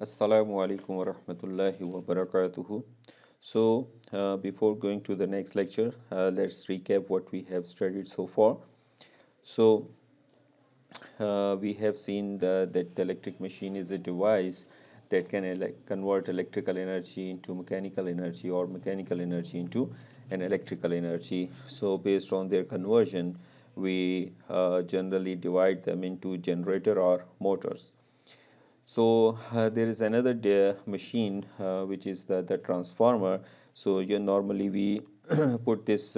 Assalamu alaikum wa rahmatullahi wa barakatuhu. So, before going to the next lecture, let's recap what we have studied so far. So, we have seen that the electric machine is a device that can convert electrical energy into mechanical energy or mechanical energy into an electrical energy. So, based on their conversion, we generally divide them into generator or motors. So there is another machine which is the transformer. So normally we put this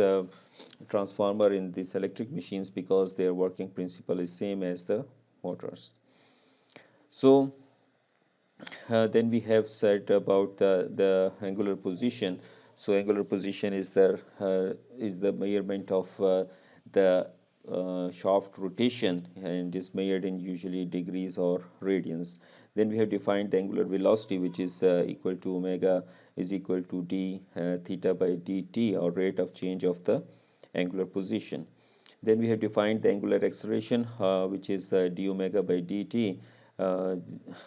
transformer in these electric machines because their working principle is same as the motors. So then we have said about the angular position. So angular position is the measurement of the shaft rotation and is measured in usually degrees or radians. Then we have defined the angular velocity, which is equal to omega is equal to d theta by dt, or rate of change of the angular position. Then we have defined the angular acceleration, which is d omega by dt, uh,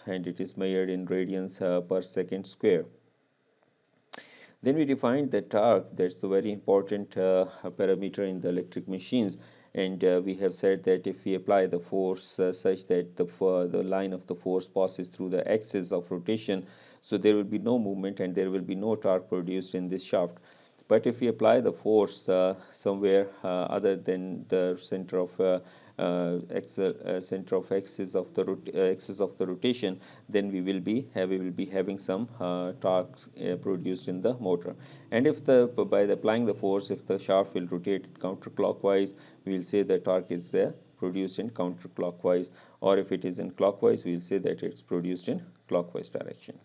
and it is measured in radians per second square. Then we defined the torque. That's a very important parameter in the electric machines. And we have said that if we apply the force such that the line of the force passes through the axis of rotation, so there will be no movement and there will be no torque produced in this shaft. But if we apply the force somewhere other than the center of axis of the axis of the rotation, then we will be having some torque produced in the motor. And if the by the applying the force, if the shaft will rotate counterclockwise, we will say the torque is produced in counterclockwise, or if it is in clockwise, we will say that it's produced in clockwise direction.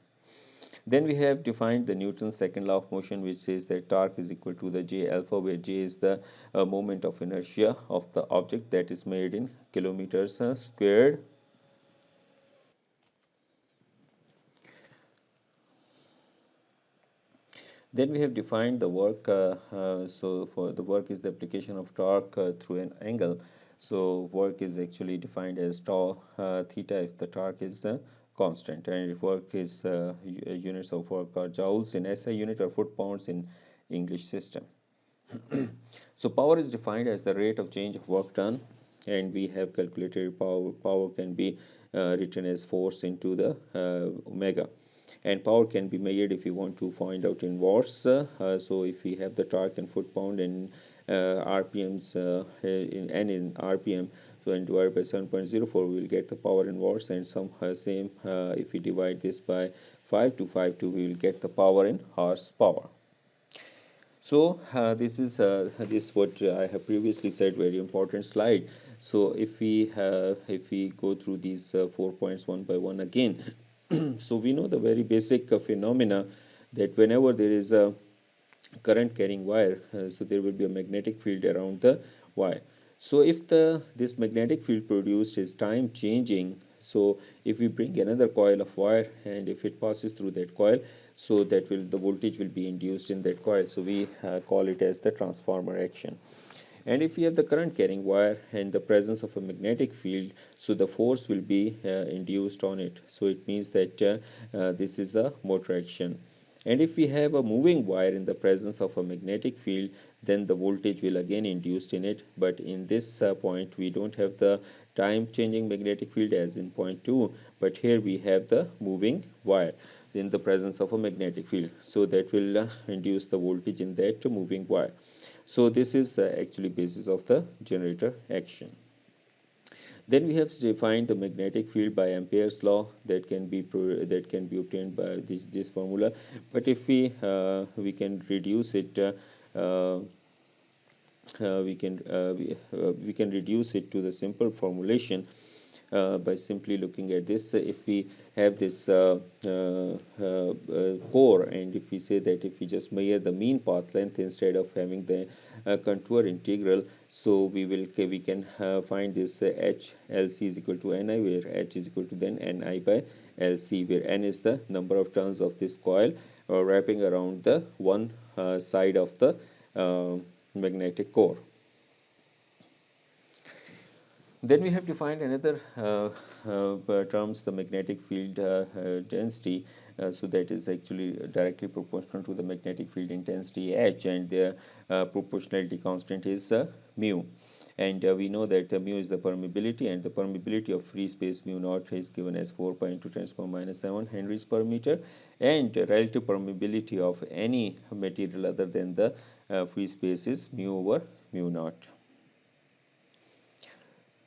Then we have defined the Newton's second law of motion, which says that torque is equal to the J alpha, where J is the moment of inertia of the object, that is made in kilometers squared. Then we have defined the work. So for the work is the application of torque through an angle. So work is actually defined as tau theta if the torque is constant, and work is units of work are joules in SI unit or foot pounds in English system. So power is defined as the rate of change of work done, and we have calculated power. Power can be written as force into the omega, and power can be measured if you want to find out in watts. So if we have the torque in foot pound and RPMs in RPM, so and divided by 7.04, we will get the power in watts, and some same if we divide this by 5 we will get the power in horsepower. So this what I have previously said, very important slide. So if we go through these 4 points one by one again, so we know the very basic phenomena that whenever there is a current carrying wire, so there will be a magnetic field around the wire. So if the this magnetic field produced is time changing, so if we bring another coil of wire and if it passes through that coil, so that will the voltage will be induced in that coil, so we call it as the transformer action. And if we have the current carrying wire and the presence of a magnetic field, so the force will be induced on it, so it means that this is a motor action. And if we have a moving wire in the presence of a magnetic field, then the voltage will again induced in it. But in this point we don't have the time changing magnetic field as in point 2, but here we have the moving wire in the presence of a magnetic field, so that will induce the voltage in that moving wire. So this is actually basis of the generator action. Then we have defined the magnetic field by Ampere's law, that can be obtained by this formula. But if we can reduce it, we can reduce it to the simple formulation by simply looking at this. If we have this core, and if we say that if we just measure the mean path length instead of having the contour integral, so we can find this HLC is equal to Ni, where H is equal to then Ni by Lc, where N is the number of turns of this coil wrapping around the one side of the magnetic core. Then we have defined another terms, the magnetic field density. So that is actually directly proportional to the magnetic field intensity H, and their proportionality constant is mu. And we know that mu is the permeability, and the permeability of free space mu naught is given as 4 pi into 10 to the power minus 7 henries per meter, and relative permeability of any material other than the free space is mu over mu naught.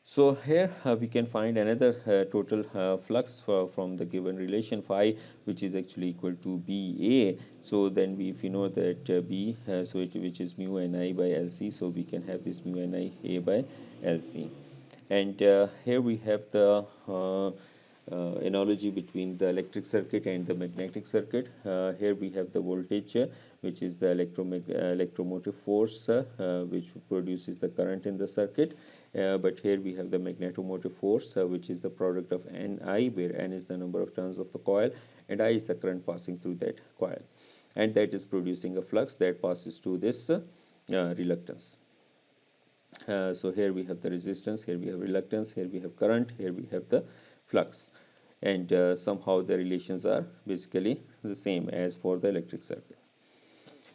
So here we can find another total flux from the given relation phi, which is actually equal to BA. So then we, if we know that B, which is mu Ni by Lc, so we can have this mu Ni A by Lc. And here we have the analogy between the electric circuit and the magnetic circuit. Here we have the voltage, which is the electromotive force, which produces the current in the circuit. But here we have the magnetomotive force, which is the product of Ni, where N is the number of turns of the coil and I is the current passing through that coil. And that is producing a flux that passes to this reluctance. So here we have the resistance, here we have reluctance, here we have current, here we have the flux, and somehow the relations are basically the same as for the electric circuit.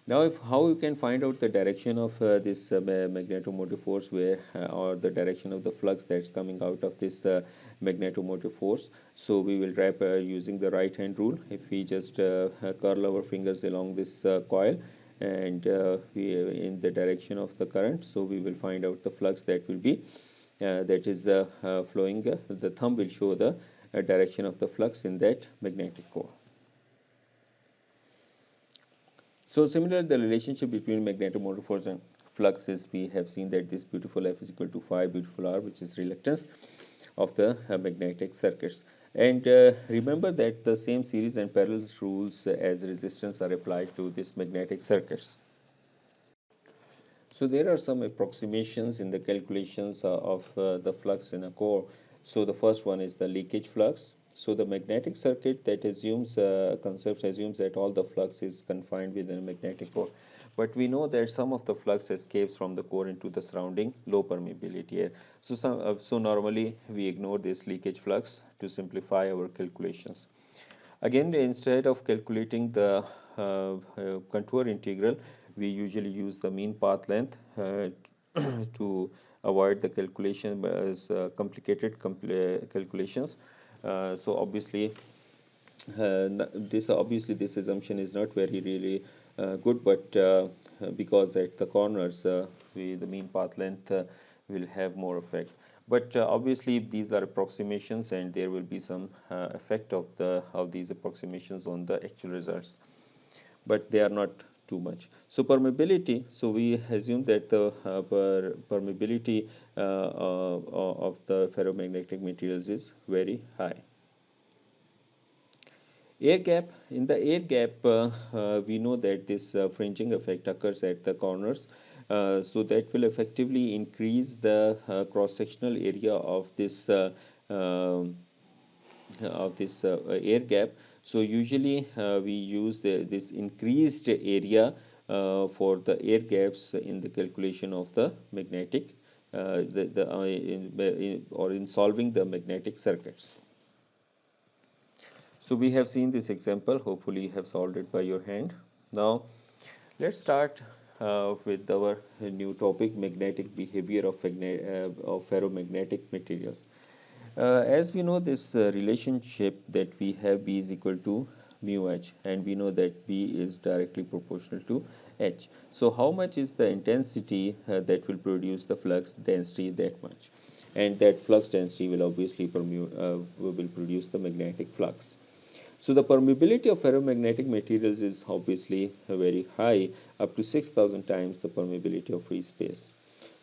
Now, if how you can find out the direction of this magnetomotive force, where or the direction of the flux that's coming out of this magnetomotive force. So we will wrap using the right hand rule. If we just curl our fingers along this coil, and we in the direction of the current, so we will find out the flux that will be that is flowing. The thumb will show the direction of the flux in that magnetic core. So similar, the relationship between magnetomotive force and flux is, we have seen that this beautiful F is equal to phi beautiful R, which is reluctance of the magnetic circuits. And remember that the same series and parallel rules as resistance are applied to this magnetic circuits. So there are some approximations in the calculations of the flux in a core. So the first one is the leakage flux. So the magnetic circuit that assumes concepts assumes that all the flux is confined within a magnetic core. But we know that some of the flux escapes from the core into the surrounding low permeability air. So normally we ignore this leakage flux to simplify our calculations. Again, instead of calculating the contour integral, we usually use the mean path length to avoid the calculation as complicated calculations. So obviously, this assumption is not very really good, but because at the corners the mean path length will have more effect. But obviously these are approximations, and there will be some effect of these approximations on the actual results, but they are not too much. So permeability, so we assume that the permeability of the ferromagnetic materials is very high. Air gap, in the air gap, we know that this fringing effect occurs at the corners. So that will effectively increase the cross-sectional area of this air gap. So usually we use this increased area for the air gaps in the calculation of the magnetic or in solving the magnetic circuits. So we have seen this example. Hopefully you have solved it by your hand. Now let's start with our new topic, magnetic behavior of ferromagnetic materials. As we know, this relationship that we have, B is equal to mu H, and we know that B is directly proportional to H. So how much is the intensity that will produce the flux density? That much, and that flux density will obviously will produce the magnetic flux. So the permeability of ferromagnetic materials is obviously very high, up to 6,000 times the permeability of free space.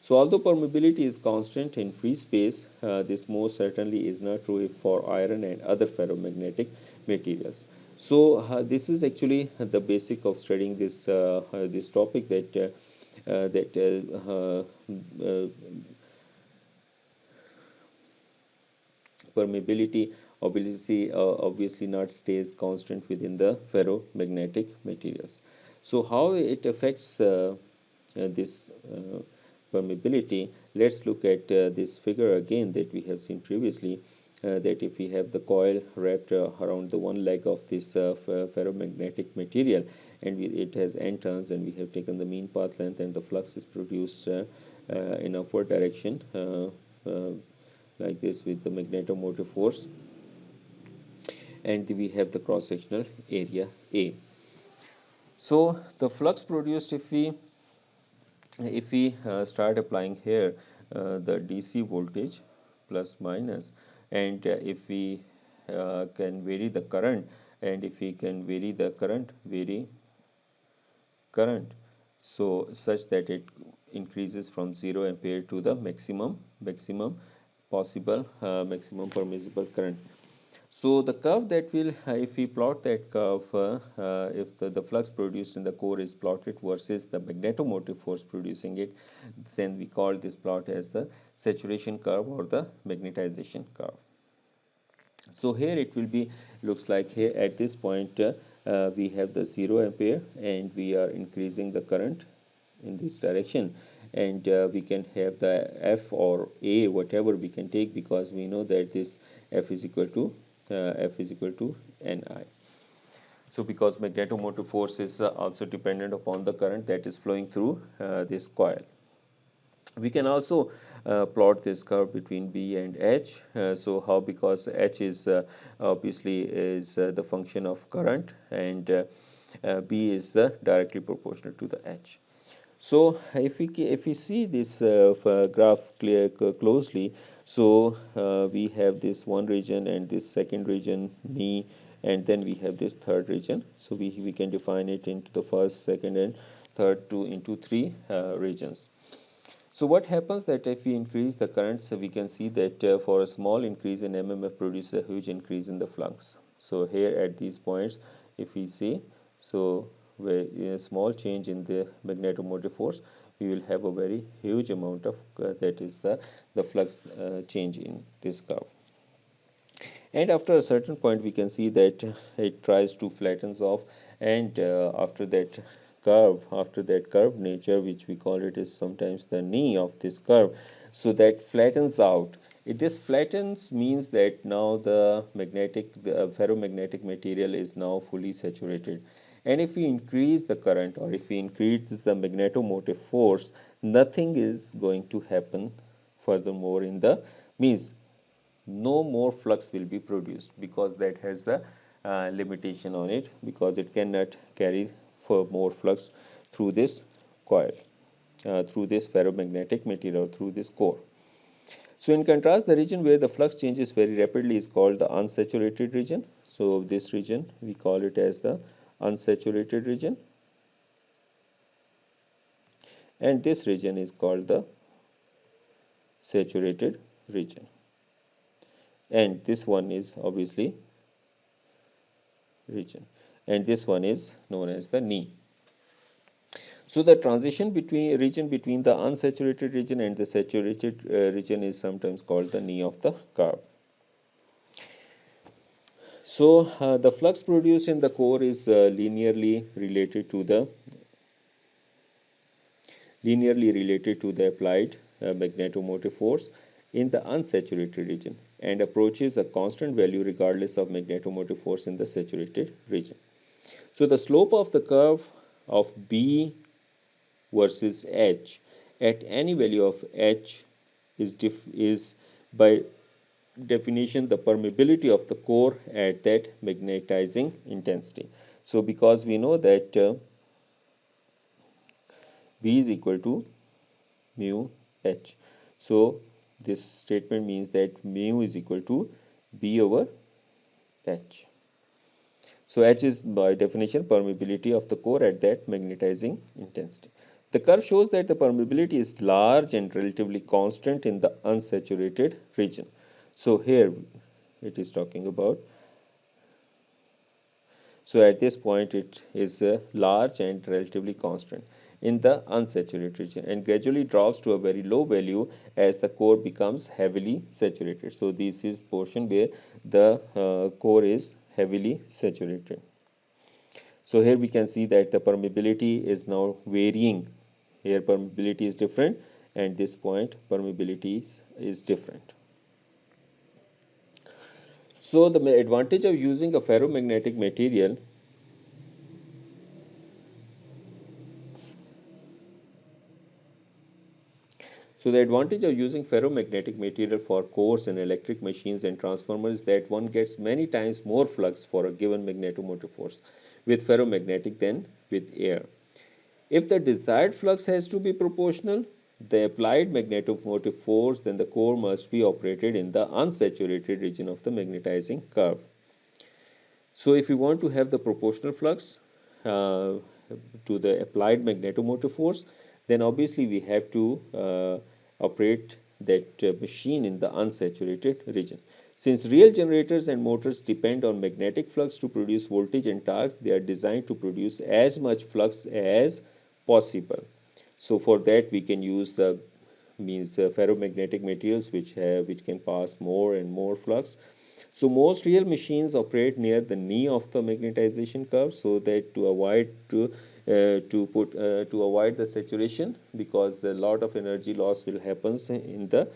So although permeability is constant in free space, this most certainly is not true for iron and other ferromagnetic materials. So this is actually the basic of studying this topic, that permeability obviously not stays constant within the ferromagnetic materials. So how it affects this permeability, let's look at this figure again that we have seen previously, that if we have the coil wrapped around the one leg of this ferromagnetic material, and it has n turns, and we have taken the mean path length, and the flux is produced in upward direction uh, like this with the magnetomotive force, and we have the cross-sectional area A. So the flux produced, if we start applying here the DC voltage plus minus, and if we can vary the current, and if we can vary the vary current, so such that it increases from 0 ampere to the maximum possible maximum permissible current. So the curve that will, if we plot that curve, if the flux produced in the core is plotted versus the magnetomotive force producing it, then we call this plot as the saturation curve or the magnetization curve. So here it will be, looks like here at this point we have the 0 ampere, and we are increasing the current in this direction, and we can have the F or A, whatever we can take, because we know that this F is equal to Ni. So because magnetomotive force is also dependent upon the current that is flowing through this coil. We can also plot this curve between B and H. So how? Because H is obviously is the function of current, and B is directly proportional to the H. So if we see this graph closely, so we have this one region and this second region knee, and then we have this third region. So we can define it into the first, second, and third into three regions. So what happens that if we increase the current, so we can see that for a small increase in MMF produces a huge increase in the flux. So here at these points, if we see, so where a small change in the magnetomotive force, we will have a very huge amount of that is the flux change in this curve. And after a certain point, we can see that it tries to flattens off, and after that curve nature, which we call it is sometimes the knee of this curve, so that flattens out. This flattens means that now the ferromagnetic material is now fully saturated, and if we increase the current, or if we increase the magnetomotive force, nothing is going to happen furthermore in the means no more flux will be produced, because that has a limitation on it, because it cannot carry for more flux through this coil, through this ferromagnetic material, through this core. So in contrast, the region where the flux changes very rapidly is called the unsaturated region. So this region, we call it as the unsaturated region, and this region is called the saturated region, and this one is obviously region, and this one is known as the knee. So the transition between the unsaturated region and the saturated region is sometimes called the knee of the curve. So the flux produced in the core is linearly related to the applied magnetomotive force in the unsaturated region, and approaches a constant value regardless of magnetomotive force in the saturated region. So the slope of the curve of B versus H at any value of H is by definition the permeability of the core at that magnetizing intensity. So because we know that B is equal to mu H, so this statement means that mu is equal to B over H. So H is by definition permeability of the core at that magnetizing intensity. The curve shows that the permeability is large and relatively constant in the unsaturated region. So here it is talking about. So at this point it is large and relatively constant in the unsaturated region, and gradually drops to a very low value as the core becomes heavily saturated. So this is portion where the core is heavily saturated. So here we can see that the permeability is now varying. Here permeability is different, and this point permeability is different. So the advantage of using a ferromagnetic material, so the advantage of using ferromagnetic material for cores in electric machines and transformers is that one gets many times more flux for a given magnetomotive force with ferromagnetic than with air. If the desired flux has to be proportional, the applied magnetomotive force, then the core must be operated in the unsaturated region of the magnetizing curve. So if you want to have the proportional flux uh, to the applied magnetomotive force, then obviously we have to operate that machine in the unsaturated region. Since real generators and motors depend on magnetic flux to produce voltage and torque, they are designed to produce as much flux as possible. So for that we can use the ferromagnetic materials which can pass more and more flux. So most real machines operate near the knee of the magnetization curve, so that to avoid the saturation, because a lot of energy loss will happen in the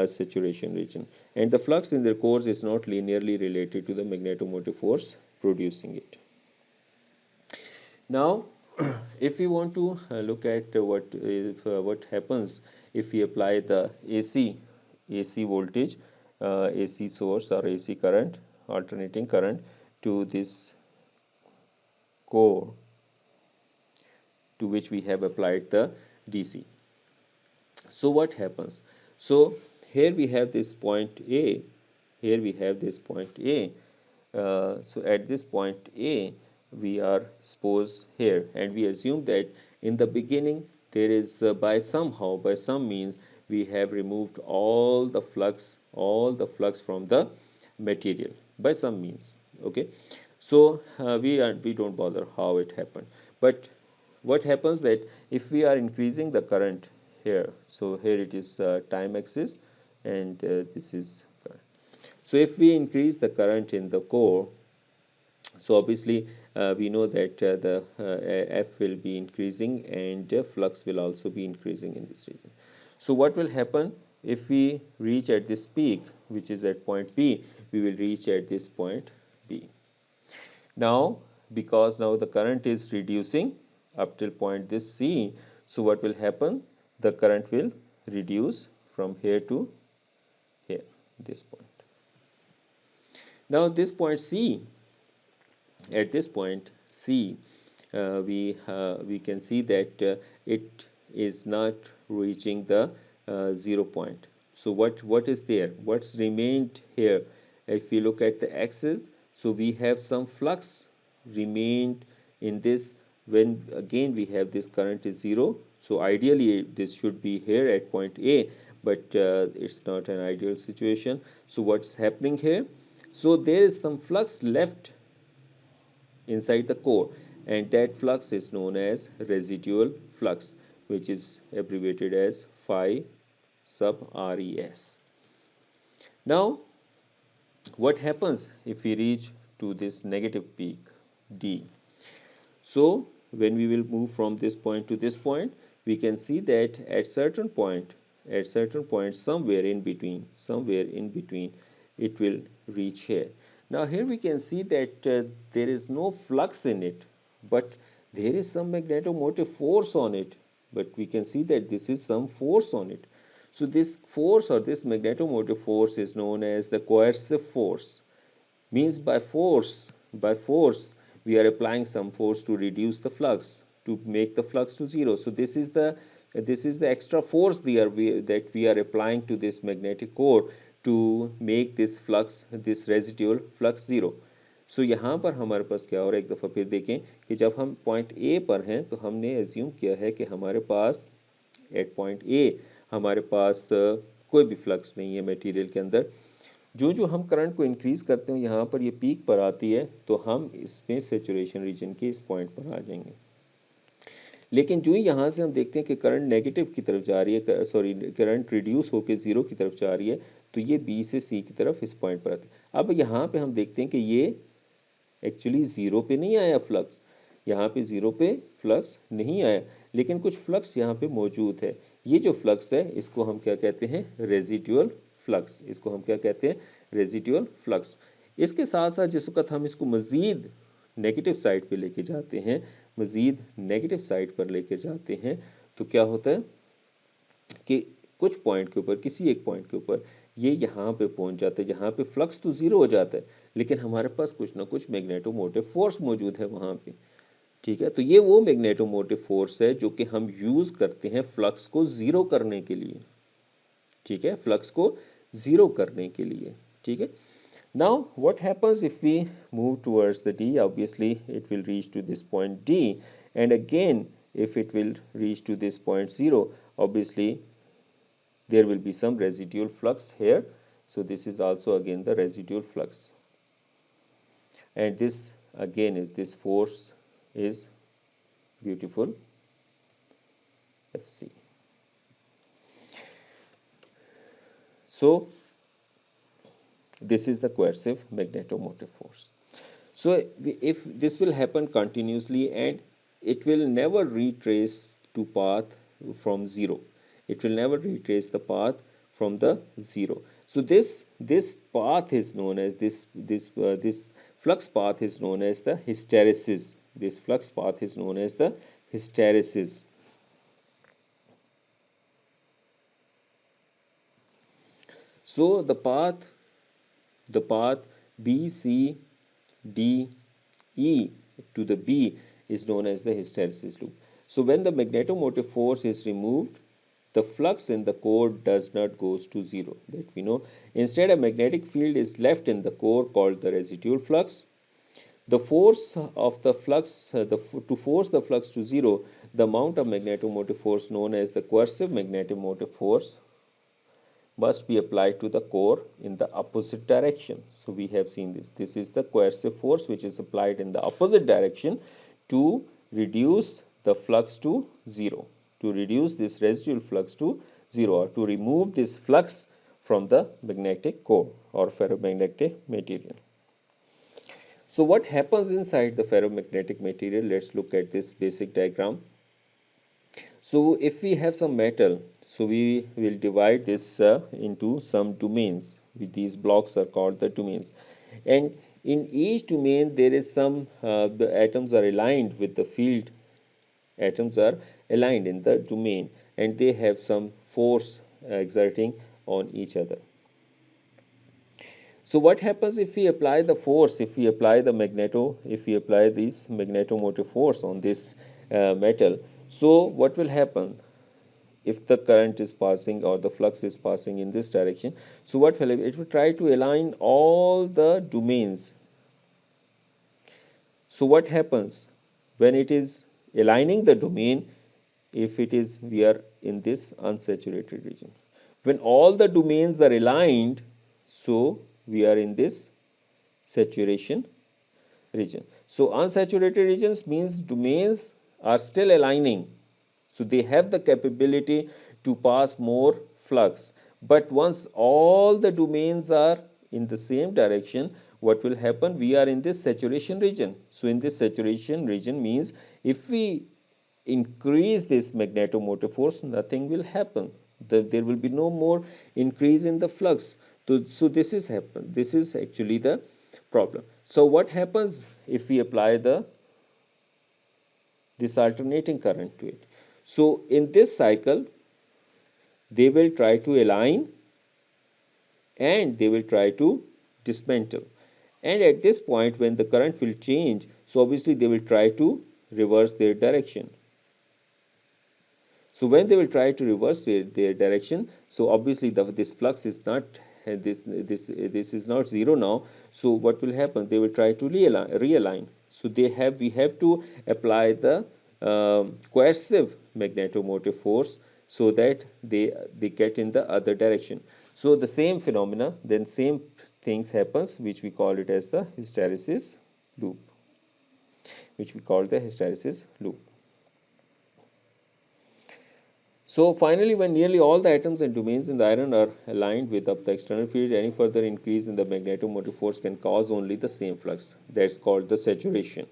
saturation region, and the flux in their cores is not linearly related to the magnetomotive force producing it. Now, if we want to look at what happens if we apply the AC voltage, AC source or AC current, alternating current to this core to which we have applied the DC. So what happens? So here we have this point A. Here we have this point A. So at this point A, we are suppose here, and we assume that in the beginning there is by some means we have removed all the flux from the material by some means. Okay, so we don't bother how it happened, but what happens that if we are increasing the current here, so here it is time axis, and this is current. So if we increase the current in the core, so obviously we know that the F will be increasing, and flux will also be increasing in this region. So what will happen if we reach at this peak, which is at point B, we will reach at this point B. Now, because now the current is reducing up till point this C, so what will happen? The current will reduce from here to here, this point. Now this point C, at this point C, we can see that it is not reaching the 0 point. So what is there? What's remained here? If we look at the axis, so we have some flux remained in this, when again we have this current is 0. So ideally this should be here at point A, but it's not an ideal situation. So what's happening here? So there is some flux left inside the core, and that flux is known as residual flux, which is abbreviated as phi sub res. Now what happens if we reach to this negative peak D? So when we will move from this point to this point, we can see that at certain point somewhere in between it will reach here. Now here we can see that there is no flux in it, but there is some magnetomotive force on it, but we can see that this is some force on it. So this force, or this magnetomotive force, is known as the coercive force. Means by force we are applying some force to reduce the flux, to make the flux to 0. So this is the extra force that we are applying to this magnetic core to make this residual flux 0. सो यहाँ पर हमारे पास क्या हो रहा है, एक दफ़ा फिर देखें कि जब हम पॉइंट ए पर हैं तो हमने एज्यूम किया है कि हमारे पास एट पॉइंट ए हमारे पास कोई भी फ्लक्स नहीं है मटेरियल के अंदर। जो जो हम करंट को इंक्रीज करते हैं यहाँ पर ये पीक पर आती है, तो हम इसमें सेचुरेशन रीजन के इस पॉइंट पर आ जाएंगे। लेकिन जो ही यहाँ से हम देखते हैं कि करंट नेगेटिव की तरफ जा रही है, सॉरी करंट रिड्यूस होकर 0 की तरफ जा रही है, तो ये बी से सी की तरफ इस पॉइंट पर आती है। अब यहाँ पे हम देखते हैं कि ये एक्चुअली 0 पे नहीं आया फ्लक्स, यहाँ पे जीरो पे फ्लक्स नहीं आया, लेकिन कुछ फ्लक्स यहाँ पे मौजूद है। ये जो फ्लक्स है इसको हम क्या कहते हैं, रेजिडुअल फ्लक्स। इसको हम क्या कहते हैं, रेजिडुअल फ्लक्स। इसके साथ साथ जिस वक्त हम इसको मजीद नेगेटिव साइड पे लेके जाते हैं, मजीद नेगेटिव साइड पर लेके जाते हैं, तो क्या होता है कि कुछ पॉइंट के ऊपर, किसी एक पॉइंट के ऊपर ये यहाँ पे पहुंच जाता है, जहाँ पे फ्लक्स तो जीरो हो जाता है, लेकिन हमारे पास कुछ ना कुछ मैग्नेटोमोटिव फोर्स मौजूद है वहाँ पे। ठीक है, तो ये वो मैग्नेटोमोटिव फोर्स है जो कि हम यूज करते हैं फ्लक्स को जीरो करने के लिए। ठीक है, फ्लक्स को जीरो करने के लिए। ठीक है, now what happens if we move towards the D? Obviously it will reach to this point D, and again if it will reach to this point 0, obviously there will be some residual flux here. So this is also again the residual flux, and this again is this force is beautiful Fc. So this is the coercive magnetomotive force. So if this will happen continuously, and it will never retrace to path from zero, it will never retrace the path from the zero. So this path is known as this flux path is known as the hysteresis. This flux path is known as the hysteresis. So the path B C D E to the B is known as the hysteresis loop. So when the magnetomotive force is removed, the flux in the core does not goes to zero, that we know. Instead, a magnetic field is left in the core called the residual flux. The force of the flux, to force the flux to zero, the amount of magnetomotive force known as the coercive magnetomotive force must be applied to the core in the opposite direction. So we have seen this. This is the coercive force which is applied in the opposite direction to reduce the flux to zero, to reduce this residual flux to zero, or to remove this flux from the magnetic core or ferromagnetic material. So what happens inside the ferromagnetic material? Let's look at this basic diagram. So if we have some metal, so we will divide this into some domains. These blocks are called the domains, and in each domain there is some the atoms are aligned with the field. Atoms are aligned in the domain, and they have some force exerting on each other. So what happens if we apply the force, if we apply this magnetomotive force on this metal? So what will happen if the current is passing or the flux is passing in this direction? So what will it will try to align all the domains. So what happens when it is aligning the domain? If it is, we are in this unsaturated region. When all the domains are aligned, so we are in this saturation region. So unsaturated regions means domains are still aligning, so they have the capability to pass more flux. But once all the domains are in the same direction, what will happen? We are in this saturation region. So in this saturation region means if we increase this magnetomotive force, nothing will happen. There will be no more increase in the flux. So this is happen. This is actually the problem. So what happens if we apply this alternating current to it? So in this cycle, they will try to align and they will try to dismantle. And at this point, when the current will change, so obviously they will try to reverse their direction. So when they will try to reverse their direction, so obviously this flux is not this is not zero now. So what will happen? They will try to realign. So we have to apply the coercive magnetomotive force so that they get in the other direction. So the same phenomena, then same things happens, which we call it as the hysteresis loop, which we call the hysteresis loop. So finally, when nearly all the atoms and domains in the iron are aligned with the external field, any further increase in the magnetomotive force can cause only the same flux. That's called the saturation.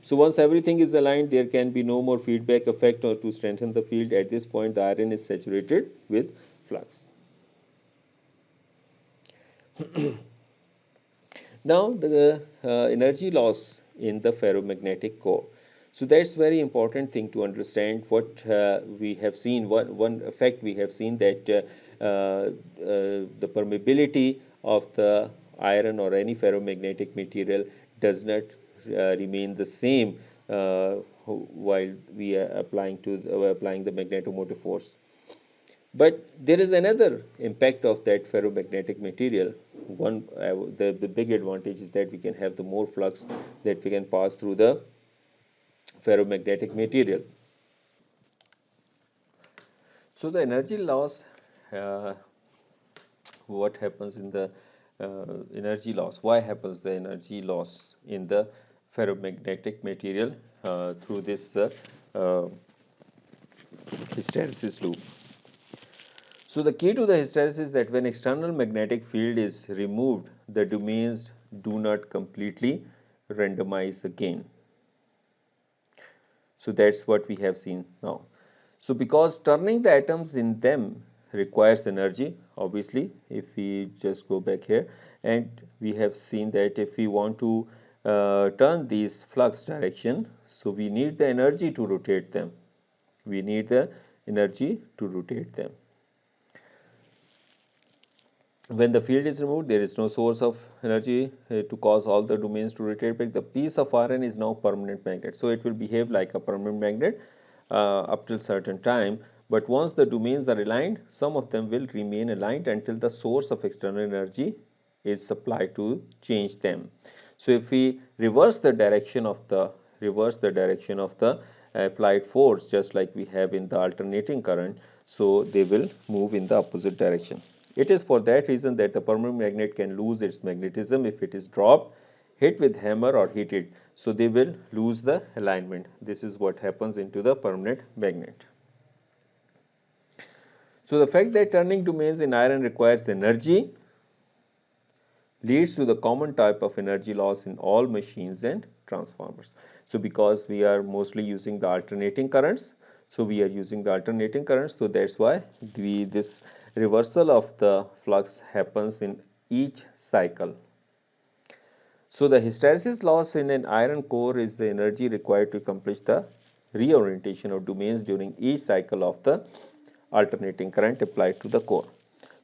So once everything is aligned, there can be no more feedback effect or to strengthen the field. At this point, the iron is saturated with flux. Now the energy loss in the ferromagnetic core. So that's very important thing to understand. What we have seen, one effect we have seen, that the permeability of the iron or any ferromagnetic material does not remain the same while we are applying the magnetomotive force. But there is another impact of that ferromagnetic material. The big advantage is that we can have the more flux that we can pass through the ferromagnetic material. So the energy loss, uh, what happens in the energy loss? Why happens the energy loss in the ferromagnetic material through this uh, hysteresis loop? So the key to the hysteresis is that when external magnetic field is removed, the domains do not completely randomize again. So that's what we have seen now. So because turning the atoms in them requires energy, obviously, if we just go back here, and we have seen that if we want to turn these flux direction, so we need the energy to rotate them. We need the energy to rotate them. When the field is removed, there is no source of energy to cause all the domains to rotate back. The piece of iron is now permanent magnet, so it will behave like a permanent magnet up till certain time. But once the domains are aligned, some of them will remain aligned until the source of external energy is supplied to change them. So if we reverse the direction of the applied force, just like we have in the alternating current, so they will move in the opposite direction. It is for that reason that the permanent magnet can lose its magnetism if it is dropped, hit with hammer or heated. So they will lose the alignment. This is what happens into the permanent magnet. So the fact that turning domains in iron requires energy leads to the common type of energy loss in all machines and transformers. So because we are mostly using the alternating currents, so that's why this reversal of the flux happens in each cycle. So the hysteresis loss in an iron core is the energy required to accomplish the reorientation of domains during each cycle of the alternating current applied to the core.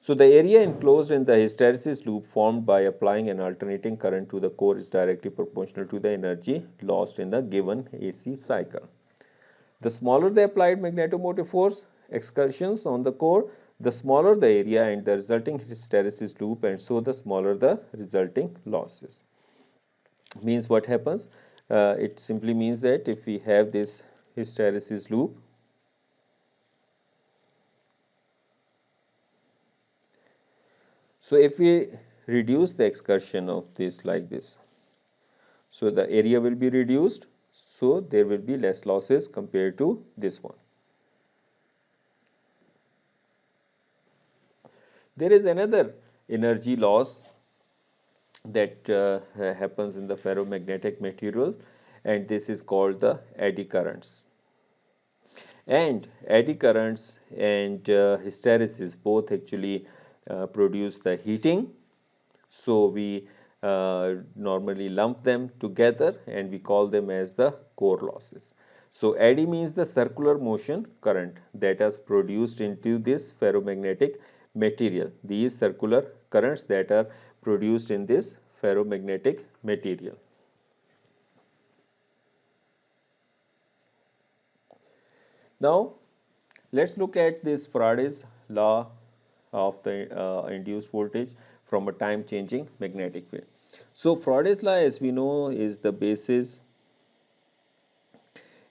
So the area enclosed in the hysteresis loop formed by applying an alternating current to the core is directly proportional to the energy lost in the given AC cycle. The smaller the applied magnetomotive force excursions on the core, the smaller the area and the resulting hysteresis loop, and so the smaller the resulting losses. Means what happens? It simply means that if we have this hysteresis loop, so if we reduce the excursion of this like this, so the area will be reduced, so there will be less losses compared to this one. There is another energy loss that happens in the ferromagnetic material, and this is called the eddy currents. And eddy currents and hysteresis both actually produce the heating. So we normally lump them together and we call them as the core losses. So eddy means the circular motion current that is produced into this ferromagnetic material. These circular currents that are produced in this ferromagnetic material. Now let's look at this Faraday's law of the induced voltage from a time changing magnetic field. So Faraday's law, as we know, is the basis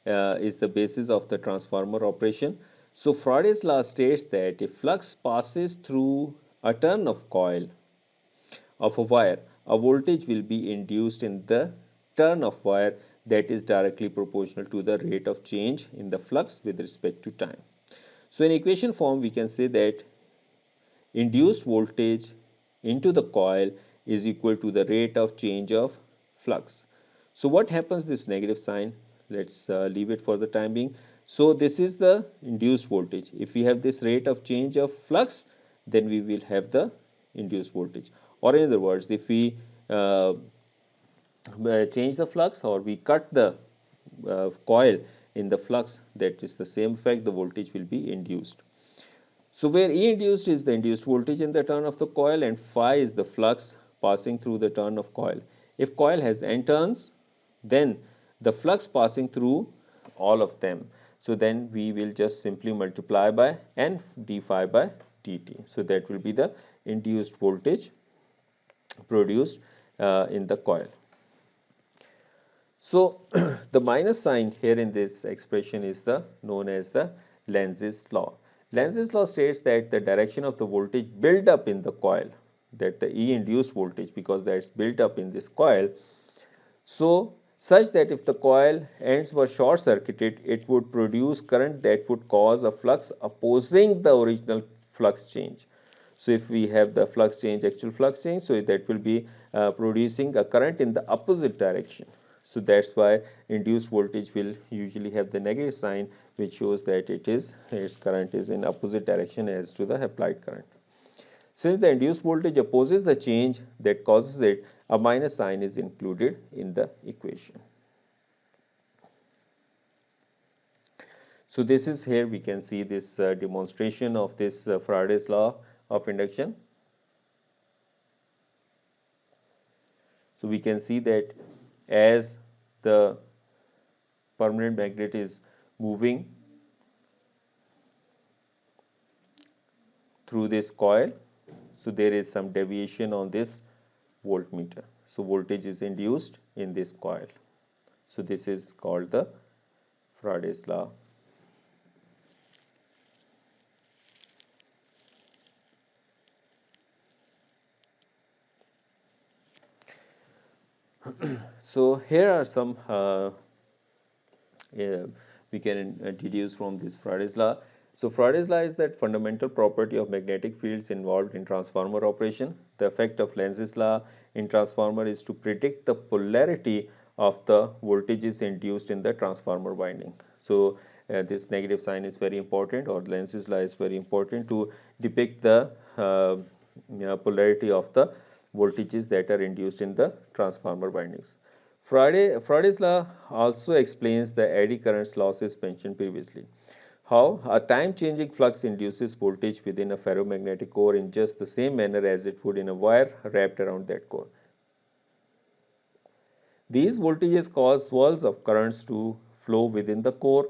of the transformer operation. So Faraday's law states that if flux passes through a turn of coil of a wire, a voltage will be induced in the turn of wire that is directly proportional to the rate of change in the flux with respect to time. So in equation form, we can say that induced voltage into the coil is equal to the rate of change of flux. So what happens this negative sign? Let's leave it for the time being. So this is the induced voltage. If we have this rate of change of flux, then we will have the induced voltage. Or in other words, if we uh, change the flux or we cut the coil in the flux, that is the same effect, the voltage will be induced. So where E induced is the induced voltage in the turn of the coil and phi is the flux passing through the turn of coil. If coil has n turns, then the flux passing through all of them. So then we will just simply multiply by n d phi by dt. So that will be the induced voltage produced in the coil. So the minus sign here in this expression is the known as the Lenz's law. Lenz's law states that the direction of the voltage built up in the coil, that the E induced voltage, because that's built up in this coil, so such that if the coil ends were short circuited, it would produce current that would cause a flux opposing the original flux change. So if we have the flux change, actual flux change, so that will be producing a current in the opposite direction. So that's why induced voltage will usually have the negative sign, which shows that its current is in opposite direction as to the applied current. Since the induced voltage opposes the change that causes it, a minus sign is included in the equation. So this is here we can see this demonstration of this Faraday's law of induction. So we can see that as the permanent magnet is moving through this coil, so there is some deviation on this voltmeter. So voltage is induced in this coil. So this is called the Faraday's law. So here are some we can deduce from this Faraday's law. So Faraday's law is that fundamental property of magnetic fields involved in transformer operation. The effect of Lenz's law in transformer is to predict the polarity of the voltages induced in the transformer winding. So this negative sign is very important, or Lenz's law is very important to depict the polarity of the voltages that are induced in the transformer windings. Faraday's law also explains the eddy currents losses mentioned previously. How a time-changing flux induces voltage within a ferromagnetic core in just the same manner as it would in a wire wrapped around that core. These voltages cause swirls of currents to flow within the core,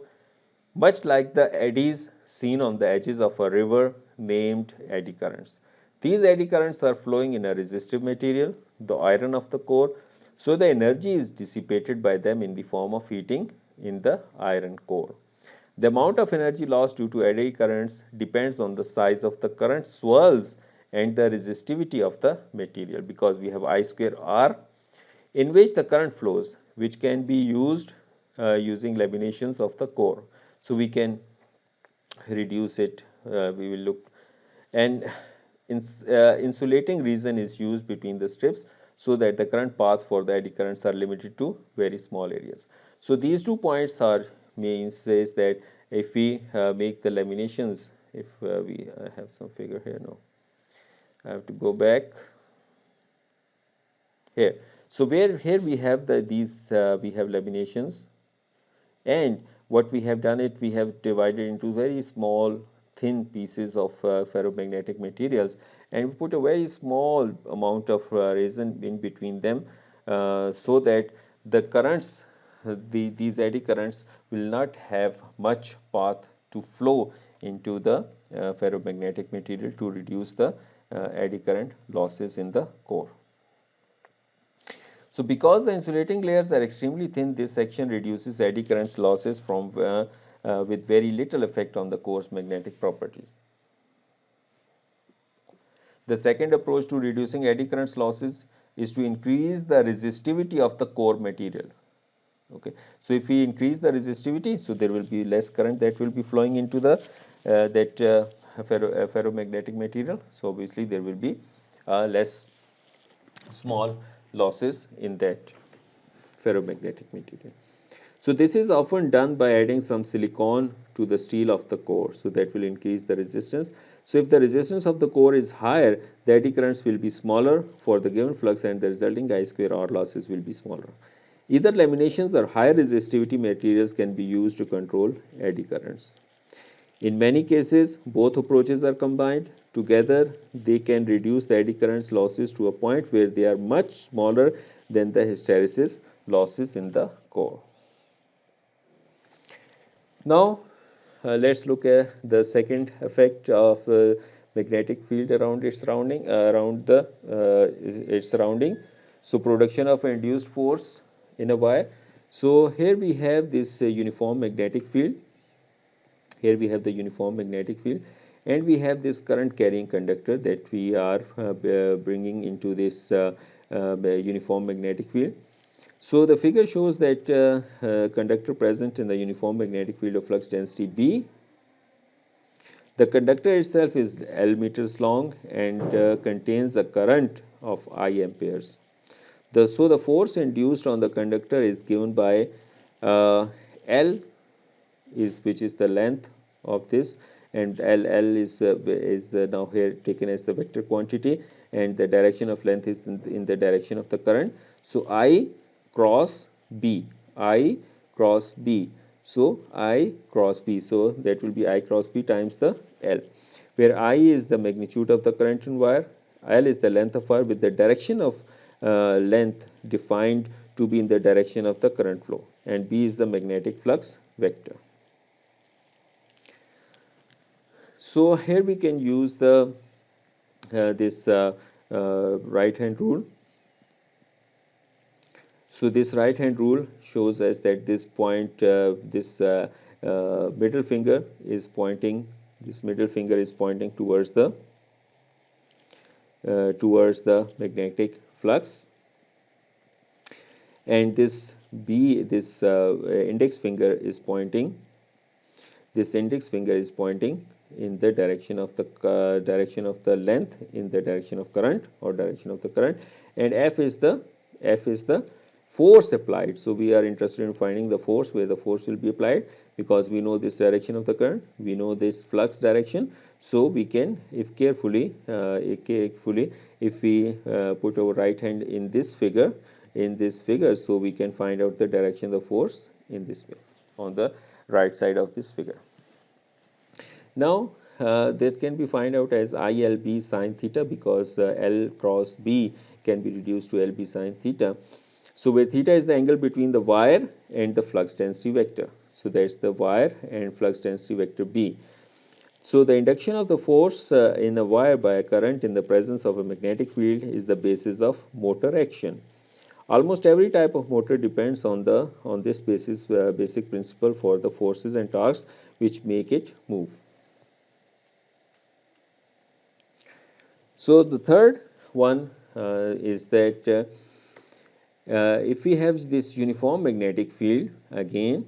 much like the eddies seen on the edges of a river named eddy currents. These eddy currents are flowing in a resistive material, the iron of the core, so the energy is dissipated by them in the form of heating in the iron core. The amount of energy lost due to eddy currents depends on the size of the current swirls and the resistivity of the material, because we have I square R in which the current flows, which can be used using laminations of the core. So we can reduce it. We will look, and insulating region is used between the strips so that the current paths for the eddy currents are limited to very small areas. So these 2 points are means says that if we make the laminations, if we have some figure here, no, I have to go back here. So where here we have these we have laminations, and what we have done it, we have divided into very small thin pieces of ferromagnetic materials, and we put a very small amount of resin in between them so that the currents, these eddy currents will not have much path to flow into the ferromagnetic material to reduce the eddy current losses in the core. So because the insulating layers are extremely thin, this section reduces eddy currents losses from with very little effect on the core's magnetic properties. The second approach to reducing eddy currents losses is to increase the resistivity of the core material. Okay, so if we increase the resistivity, so there will be less current that will be flowing into the ferromagnetic material. So obviously there will be less small losses in that ferromagnetic material. So this is often done by adding some silicon to the steel of the core, so that will increase the resistance. So if the resistance of the core is higher, the eddy currents will be smaller for the given flux and the resulting I square R losses will be smaller. Either laminations or higher resistivity materials can be used to control eddy currents. In many cases, both approaches are combined. Together, they can reduce the eddy currents losses to a point where they are much smaller than the hysteresis losses in the core. Now, let's look at the second effect of magnetic field around its surrounding, its surrounding. So, production of induced force in a wire. So, here we have this uniform magnetic field. Here we have the uniform magnetic field, and we have this current carrying conductor that we are bringing into this uniform magnetic field. So the figure shows that conductor present in the uniform magnetic field of flux density B. The conductor itself is L meters long and contains a current of I amperes. So the force induced on the conductor is given by L which is the length of this, and L is now here taken as the vector quantity, and the direction of length is in the direction of the current. So I cross B, I cross B. So I cross B. So that will be I cross B times the L, where I is the magnitude of the current in wire, L is the length of wire with the direction of length defined to be in the direction of the current flow, and B is the magnetic flux vector. So here we can use the this right hand rule. So this right hand rule shows us that this point, middle finger is pointing. This middle finger is pointing towards the magnetic flux, and this index finger is pointing. This index finger is pointing in the direction of the length, in the direction of current or direction of the current, and F is the force applied. So we are interested in finding the force, where the force will be applied, because we know this direction of the current, we know this flux direction. So we can, if carefully, if we put our right hand in this figure, so we can find out the direction of the force in this way on the right side of this figure. Now that can be find out as ILB sine theta, because L cross B can be reduced to LB sine theta. So where theta is the angle between the wire and the flux density vector. So that's the wire and flux density vector B. So the induction of the force in a wire by a current in the presence of a magnetic field is the basis of motor action. Almost every type of motor depends on this basic principle for the forces and torques which make it move. So the third one is that if we have this uniform magnetic field again,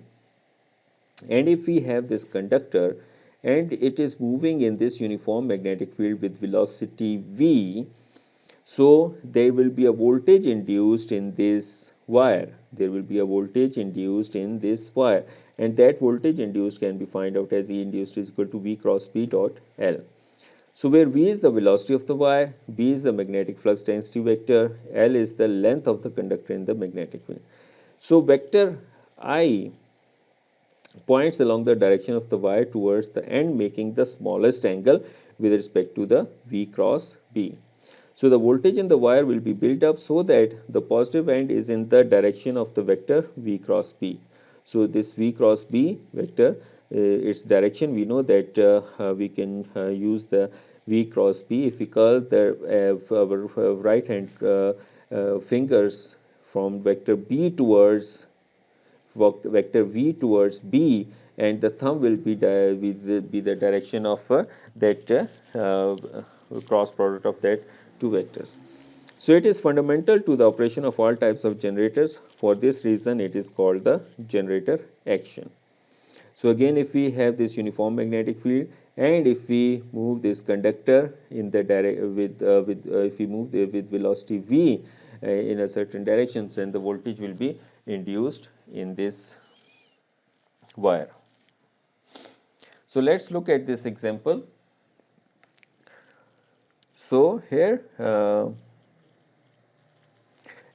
and if we have this conductor and it is moving in this uniform magnetic field with velocity v, so there will be a voltage induced in this wire. There will be a voltage induced in this wire, and that voltage induced can be found out as E induced is equal to V cross B dot L. So where V is the velocity of the wire, B is the magnetic flux density vector, L is the length of the conductor in the magnetic field. So vector I points along the direction of the wire towards the end, making the smallest angle with respect to the V cross B. So the voltage in the wire will be built up so that the positive end is in the direction of the vector V cross B. So this V cross B vector, its direction, we know that we can use the V cross B if we curl our right hand fingers from vector B towards vector V towards B, and the thumb will be the direction of that cross product of that two vectors. So it is fundamental to the operation of all types of generators. For this reason, it is called the generator action. So again, if we have this uniform magnetic field, and if we move this conductor in the if we move with velocity v in a certain direction, then the voltage will be induced in this wire. So let's look at this example. So here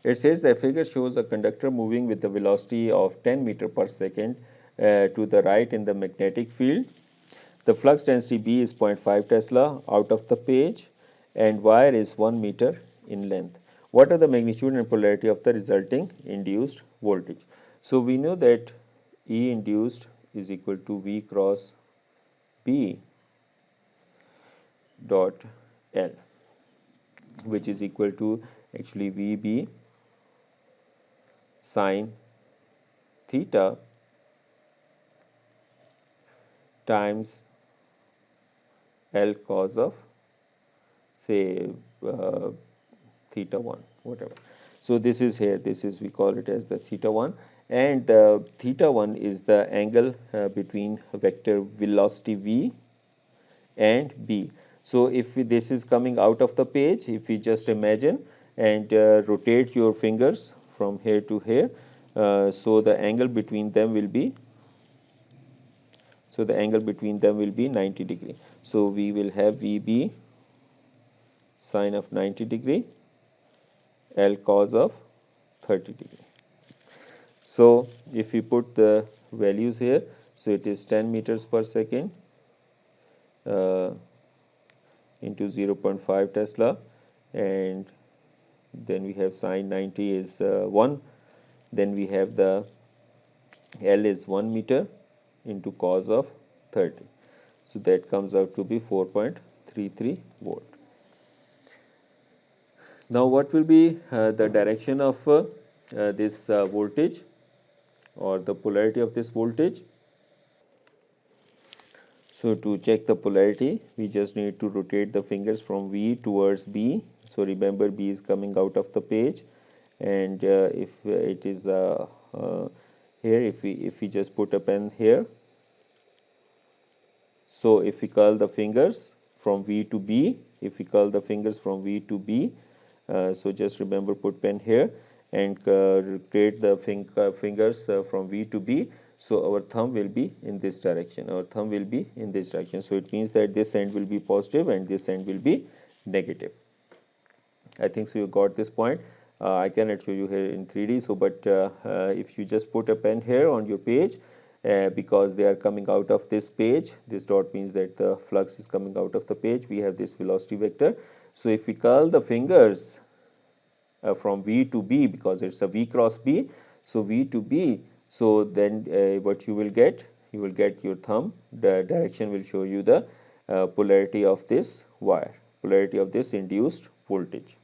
it says the figure shows a conductor moving with a velocity of 10 meter per second to the right in the magnetic field. The flux density B is 0.5 Tesla out of the page and wire is 1 meter in length. What are the magnitude and polarity of the resulting induced voltage? So we know that E induced is equal to V cross B dot L, which is equal to actually VB sine theta times L cos of say theta 1, whatever. So this is here, this is, we call it as the theta 1, and the theta 1 is the angle between vector velocity V and B. So if this is coming out of the page, if we just imagine and rotate your fingers from here to here, so the angle between them will be 90 degree. So we will have VB sine of 90 degree, L cos of 30 degree. So if we put the values here, so it is 10 meters per second into 0.5 Tesla, and then we have sine 90 is 1, then we have the L is 1 meter into cos of 30. So that comes out to be 4.33 volt. Now what will be the direction of this voltage or the polarity of this voltage? So to check the polarity, we just need to rotate the fingers from V towards B. So remember, B is coming out of the page, and if it is here, if we just put a pen here, so if we curl the fingers from V to B, so just remember, put pen here and rotate the fingers from V to B. So our thumb will be in this direction. So it means that this end will be positive and this end will be negative. I think so you got this point. I cannot show you here in 3D. So, but if you just put a pen here on your page, because they are coming out of this page, this dot means that the flux is coming out of the page. We have this velocity vector. So if we curl the fingers from V to B, because it's a V cross B, so V to B, so then what you will get your thumb, the direction will show you the polarity of this wire, polarity of this induced voltage.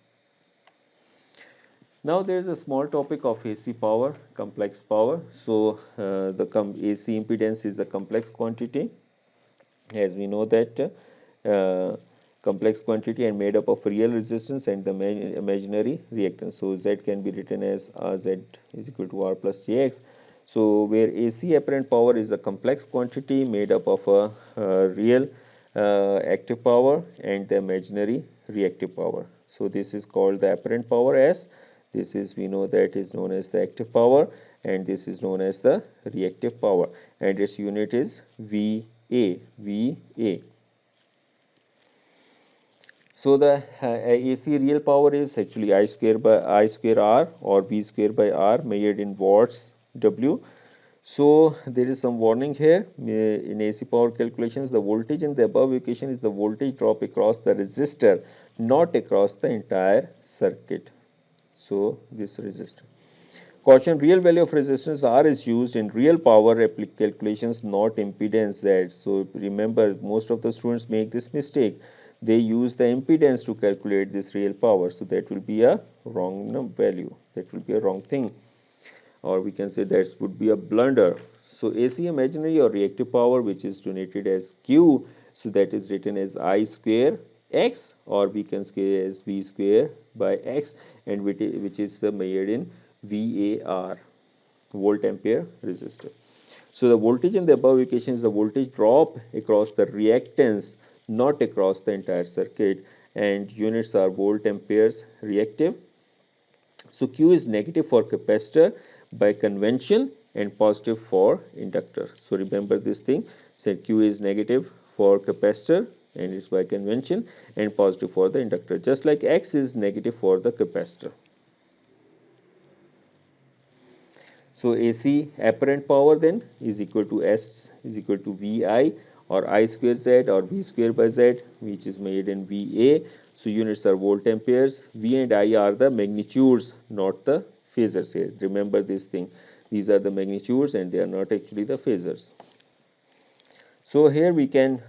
Now there is a small topic of AC power, complex power. So the AC impedance is a complex quantity, as we know that complex quantity and made up of real resistance and the imaginary reactance. So Z can be written as Z is equal to R plus Jx. So where AC apparent power is a complex quantity made up of a real active power and the imaginary reactive power. So this is called the apparent power S. This is, we know that is known as the active power, and this is known as the reactive power, and its unit is VA. So the AC real power is actually I square R or V square by R measured in watts W. So there is some warning here in AC power calculations. The voltage in the above equation is the voltage drop across the resistor, not across the entire circuit. So this resistor. Caution: real value of resistance R is used in real power calculations, not impedance Z. So remember, most of the students make this mistake. They use the impedance to calculate this real power. So that will be a wrong value. That will be a wrong thing. Or we can say that would be a blunder. So AC imaginary or reactive power, which is denoted as Q, so that is written as I square X, or we can say as V square by X, and which is measured in VAR, volt ampere resistor. So the voltage in the above equation is the voltage drop across the reactance, not across the entire circuit, and units are volt amperes reactive. So Q is negative for capacitor, by convention and positive for inductor. So remember this thing, said Q is negative for capacitor and it's by convention, and positive for the inductor, just like X is negative for the capacitor. So AC apparent power then is equal to S is equal to VI or I square Z or V square by Z, which is made in VA. So units are volt amperes. V and I are the magnitudes, not the phasors here. Remember this thing. These are the magnitudes and they are not actually the phasors. So here we can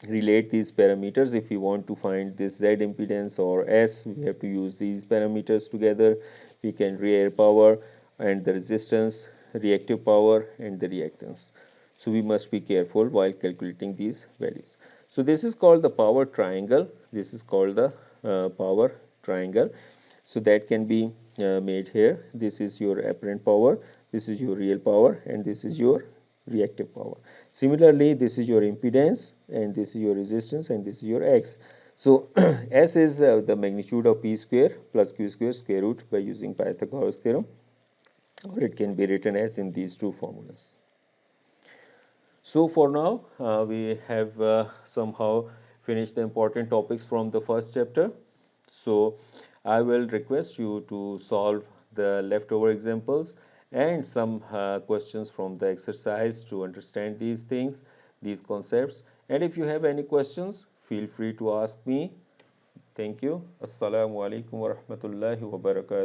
relate these parameters. If we want to find this Z impedance or S, we have to use these parameters together. We can real power and the resistance, reactive power and the reactance. So we must be careful while calculating these values. So this is called the power triangle. This is called the power triangle. So that can be made here. This is your apparent power, this is your real power, and this is your reactive power. Similarly, this is your impedance, and this is your resistance, and this is your X. So S is the magnitude of P square plus Q square square root by using Pythagoras theorem, or it can be written as in these two formulas. So for now, we have somehow finished the important topics from the first chapter. So I will request you to solve the leftover examples and some questions from the exercise to understand these things, these concepts. And if you have any questions, feel free to ask me. Thank you. Assalamu alaikum wa rahmatullahi wa barakatuh.